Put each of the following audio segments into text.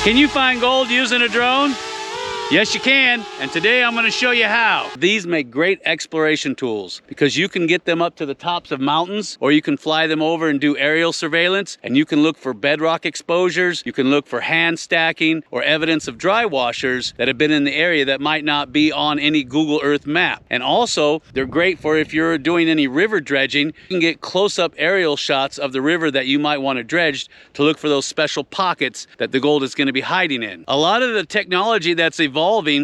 Can you find gold using a drone? Yes, you can, and today I'm going to show you how. These make great exploration tools because you can get them up to the tops of mountains, or you can fly them over and do aerial surveillance, and you can look for bedrock exposures, you can look for hand stacking or evidence of dry washers that have been in the area that might not be on any Google Earth map. And also, they're great for if you're doing any river dredging, you can get close-up aerial shots of the river that you might want to dredge to look for those special pockets that the gold is going to be hiding in. A lot of the technology that's evolving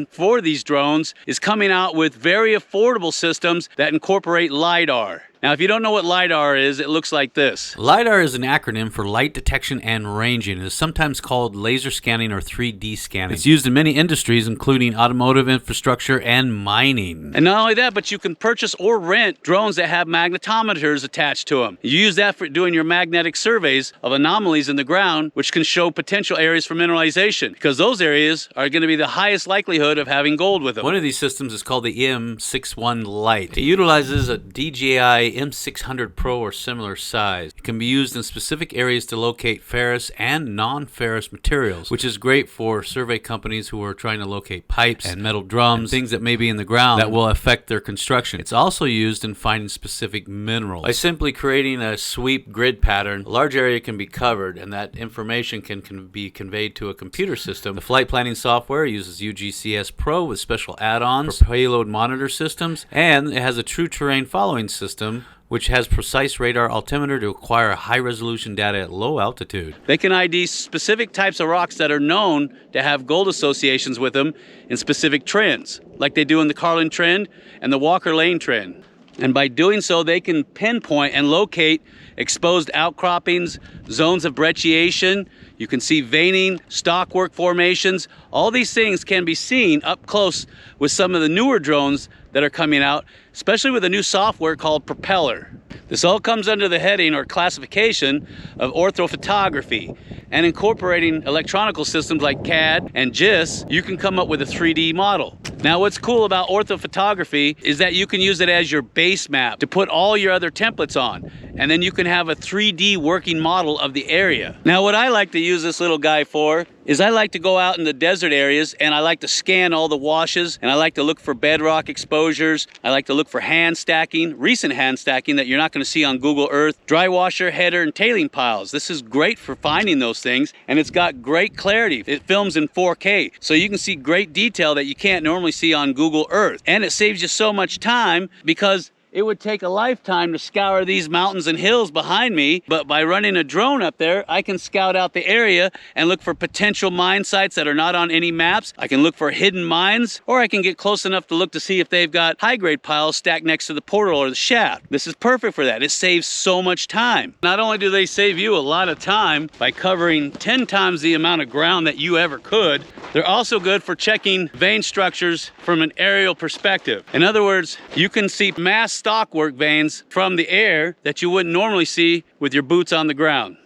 for these drones is coming out with very affordable systems that incorporate Lidar. Now, if you don't know what Lidar is, it looks like this. Lidar is an acronym for light detection and ranging. It is sometimes called laser scanning or 3D scanning. It's used in many industries, including automotive infrastructure and mining. And not only that, but you can purchase or rent drones that have magnetometers attached to them. You use that for doing your magnetic surveys of anomalies in the ground, which can show potential areas for mineralization, because those areas are going to be the highest likelihood of having gold with them. One of these systems is called the M61 Lite. It utilizes a DJI M600 Pro or similar size. It can be used in specific areas to locate ferrous and non-ferrous materials, which is great for survey companies who are trying to locate pipes and metal drums, and things that may be in the ground that will affect their construction. It's also used in finding specific minerals. By simply creating a sweep grid pattern, a large area can be covered, and that information can be conveyed to a computer system. The flight planning software uses UGCS Pro with special add-ons for payload monitor systems, and it has a true terrain following system which has precise radar altimeter to acquire high-resolution data at low altitude. They can ID specific types of rocks that are known to have gold associations with them in specific trends, like they do in the Carlin Trend and the Walker Lane Trend. And by doing so, they can pinpoint and locate exposed outcroppings, zones of brecciation. You can see veining, stockwork formations. All these things can be seen up close with some of the newer drones that are coming out, especially with a new software called Propeller. This all comes under the heading or classification of orthophotography, and incorporating electronical systems like CAD and GIS, you can come up with a 3D model. Now, what's cool about orthophotography is that you can use it as your base map to put all your other templates on, and then you can have a 3D working model of the area. Now, what I like to use this little guy for is I like to go out in the desert areas and I like to scan all the washes, and I like to look for bedrock exposures. I like to look for hand stacking, recent hand stacking that you're not going to see on Google Earth, dry washer, header, and tailing piles. This is great for finding those things, and it's got great clarity. It films in 4K, so you can see great detail that you can't normally see on Google Earth. And it saves you so much time because it would take a lifetime to scour these mountains and hills behind me, but by running a drone up there, I can scout out the area and look for potential mine sites that are not on any maps. I can look for hidden mines, or I can get close enough to look to see if they've got high-grade piles stacked next to the portal or the shaft. This is perfect for that. It saves so much time. Not only do they save you a lot of time by covering 10 times the amount of ground that you ever could, they're also good for checking vein structures from an aerial perspective. In other words, you can see mass stockwork veins from the air that you wouldn't normally see with your boots on the ground.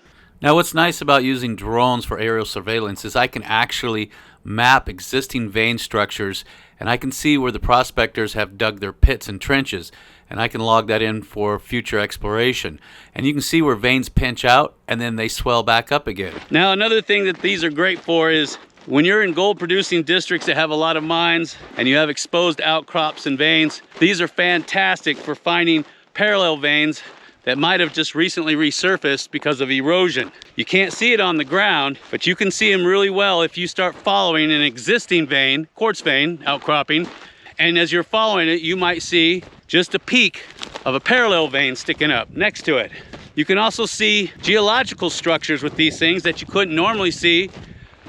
Now, what's nice about using drones for aerial surveillance is I can actually map existing vein structures, and I can see where the prospectors have dug their pits and trenches, and I can log that in for future exploration. And you can see where veins pinch out and then they swell back up again. Now, another thing that these are great for is when you're in gold producing districts that have a lot of mines and you have exposed outcrops and veins, these are fantastic for finding parallel veins that might have just recently resurfaced because of erosion. You can't see it on the ground, but you can see them really well if you start following an existing vein, quartz vein outcropping, and as you're following it, you might see just a peak of a parallel vein sticking up next to it. You can also see geological structures with these things that you couldn't normally see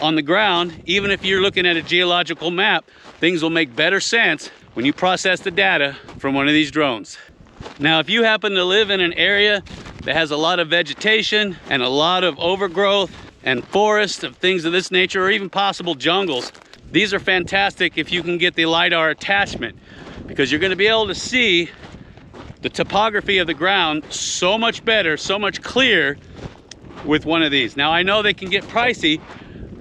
on the ground. Even if you're looking at a geological map, things will make better sense when you process the data from one of these drones. Now, if you happen to live in an area that has a lot of vegetation and a lot of overgrowth and forests of things of this nature, or even possible jungles, these are fantastic if you can get the Lidar attachment, because you're going to be able to see the topography of the ground so much better, so much clearer with one of these. Now, I know they can get pricey,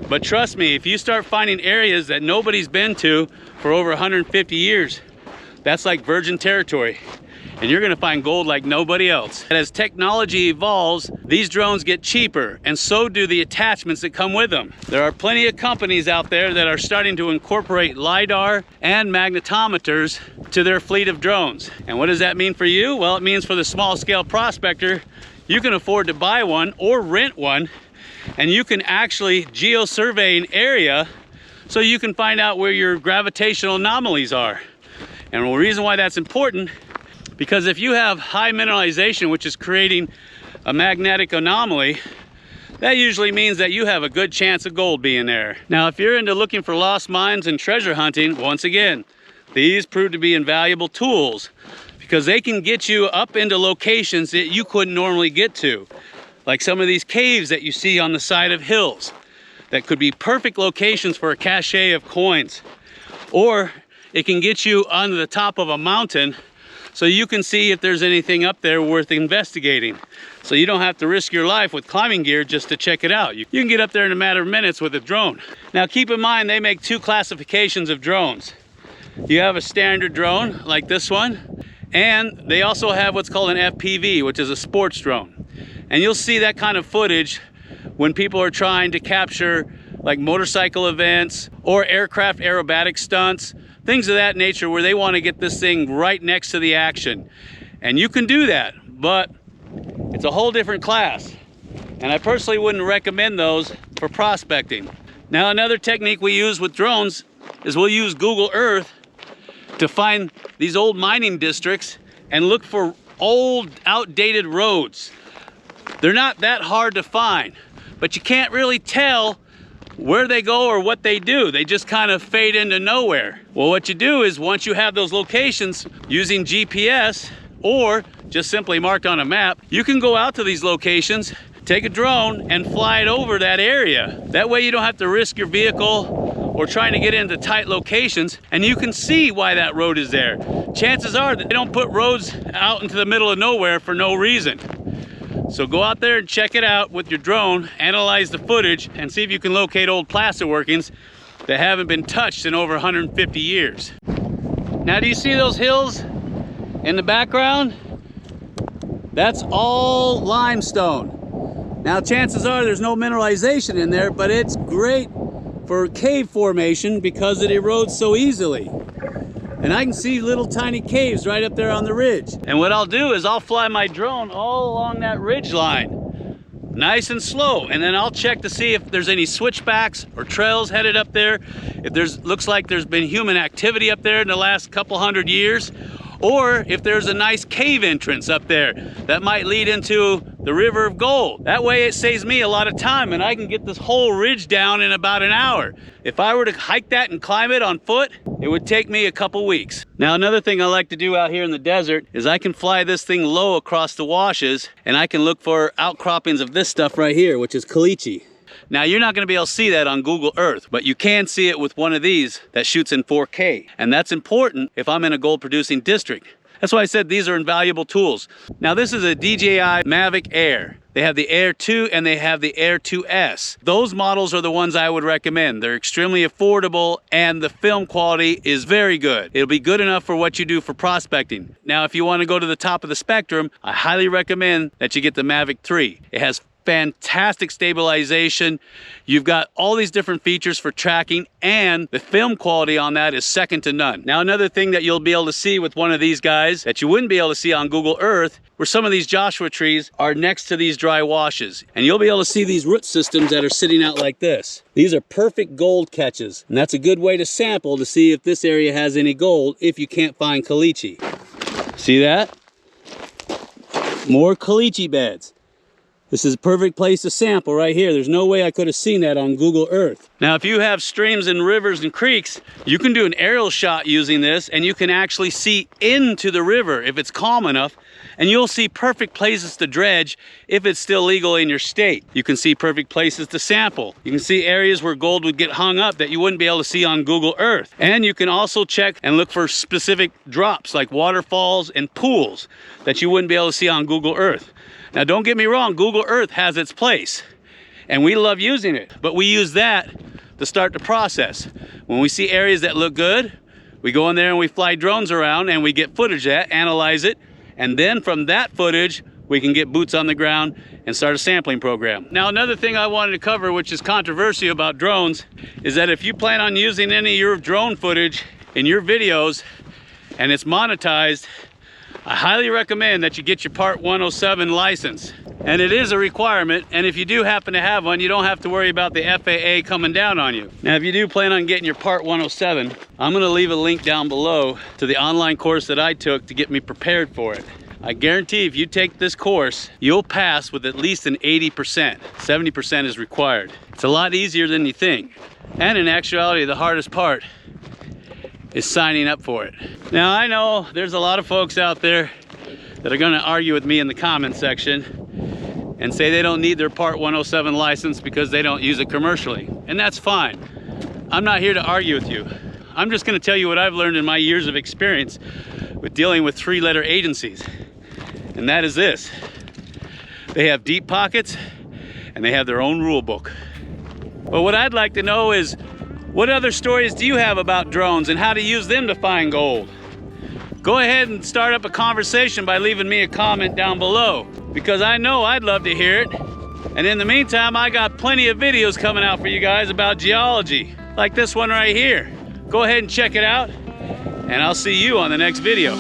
but trust me, if you start finding areas that nobody's been to for over 150 years, that's like virgin territory. and you're gonna find gold like nobody else. And as technology evolves, these drones get cheaper, and so do the attachments that come with them. There are plenty of companies out there that are starting to incorporate Lidar and magnetometers to their fleet of drones. And what does that mean for you? Well, it means for the small scale prospector, you can afford to buy one or rent one, and you can actually geo-survey an area so you can find out where your gravitational anomalies are. And the reason why that's important, because if you have high mineralization, which is creating a magnetic anomaly, that usually means that you have a good chance of gold being there. Now, if you're into looking for lost mines and treasure hunting, once again, these prove to be invaluable tools because they can get you up into locations that you couldn't normally get to. Like some of these caves that you see on the side of hills that could be perfect locations for a cache of coins. Or it can get you on the top of a mountain so you can see if there's anything up there worth investigating. So you don't have to risk your life with climbing gear just to check it out. You can get up there in a matter of minutes with a drone. Now keep in mind, they make two classifications of drones. You have a standard drone like this one, and they also have what's called an FPV, which is a sports drone. And you'll see that kind of footage when people are trying to capture like motorcycle events or aircraft aerobatic stunts, things of that nature where they want to get this thing right next to the action. And you can do that, but it's a whole different class. And I personally wouldn't recommend those for prospecting. Now, another technique we use with drones is we'll use Google Earth to find these old mining districts and look for old, outdated roads. They're not that hard to find, but you can't really tell where they go or what they do. They just kind of fade into nowhere. Well, what you do is once you have those locations using GPS or just simply marked on a map, you can go out to these locations, take a drone and fly it over that area. That way you don't have to risk your vehicle or trying to get into tight locations, and you can see why that road is there. Chances are that they don't put roads out into the middle of nowhere for no reason. So go out there and check it out with your drone, analyze the footage, and see if you can locate old plaster workings that haven't been touched in over 150 years. Now, do you see those hills in the background? That's all limestone. Now, chances are there's no mineralization in there, but it's great for cave formation because it erodes so easily. And I can see little tiny caves right up there on the ridge. And what I'll do is I'll fly my drone all along that ridge line, nice and slow. And then I'll check to see if there's any switchbacks or trails headed up there. If looks like there's been human activity up there in the last couple hundred years, or if there's a nice cave entrance up there that might lead into the river of gold. That way it saves me a lot of time and I can get this whole ridge down in about an hour. If I were to hike that and climb it on foot, it would take me a couple weeks. Now, another thing I like to do out here in the desert is I can fly this thing low across the washes and I can look for outcroppings of this stuff right here, which is caliche. Now, you're not going to be able to see that on Google Earth, but you can see it with one of these that shoots in 4K. And that's important if I'm in a gold producing district. That's why I said these are invaluable tools. Now, this is a DJI Mavic Air. They have the Air 2 and they have the Air 2S. Those models are the ones I would recommend. They're extremely affordable and the film quality is very good. It'll be good enough for what you do for prospecting. Now, if you want to go to the top of the spectrum, I highly recommend that you get the Mavic 3. It has fantastic stabilization. You've got all these different features for tracking, and the film quality on that is second to none. Now, another thing that you'll be able to see with one of these guys that you wouldn't be able to see on Google Earth, where some of these Joshua trees are next to these dry washes. And you'll be able to see these root systems that are sitting out like this. These are perfect gold catches, and that's a good way to sample to see if this area has any gold if you can't find caliche. See that? More caliche beds. This is a perfect place to sample right here. There's no way I could have seen that on Google Earth. Now, if you have streams and rivers and creeks, you can do an aerial shot using this and you can actually see into the river if it's calm enough, and you'll see perfect places to dredge if it's still legal in your state. You can see perfect places to sample. You can see areas where gold would get hung up that you wouldn't be able to see on Google Earth. And you can also check and look for specific drops like waterfalls and pools that you wouldn't be able to see on Google Earth. Now, don't get me wrong, Google Earth has its place, and we love using it, but we use that to start the process. When we see areas that look good, we go in there and we fly drones around and we get footage of that, analyze it, And then from that footage, we can get boots on the ground and start a sampling program. Now, another thing I wanted to cover, which is controversial about drones, is that if you plan on using any of your drone footage in your videos and it's monetized, I highly recommend that you get your Part 107 license. And it is a requirement, and if you do happen to have one, you don't have to worry about the FAA coming down on you. Now, if you do plan on getting your Part 107, I'm gonna leave a link down below to the online course that I took to get me prepared for it. I guarantee if you take this course, you'll pass with at least an 80%. 70% is required. It's a lot easier than you think. And in actuality, the hardest part is signing up for it. Now, I know there's a lot of folks out there that are gonna argue with me in the comment section and say they don't need their Part 107 license because they don't use it commercially. And that's fine. I'm not here to argue with you. I'm just gonna tell you what I've learned in my years of experience with dealing with 3-letter agencies. And that is this: they have deep pockets and they have their own rule book. But what I'd like to know is, what other stories do you have about drones and how to use them to find gold? Go ahead and start up a conversation by leaving me a comment down below, because I know I'd love to hear it. And in the meantime, I got plenty of videos coming out for you guys about geology, like this one right here. Go ahead and check it out, and I'll see you on the next video.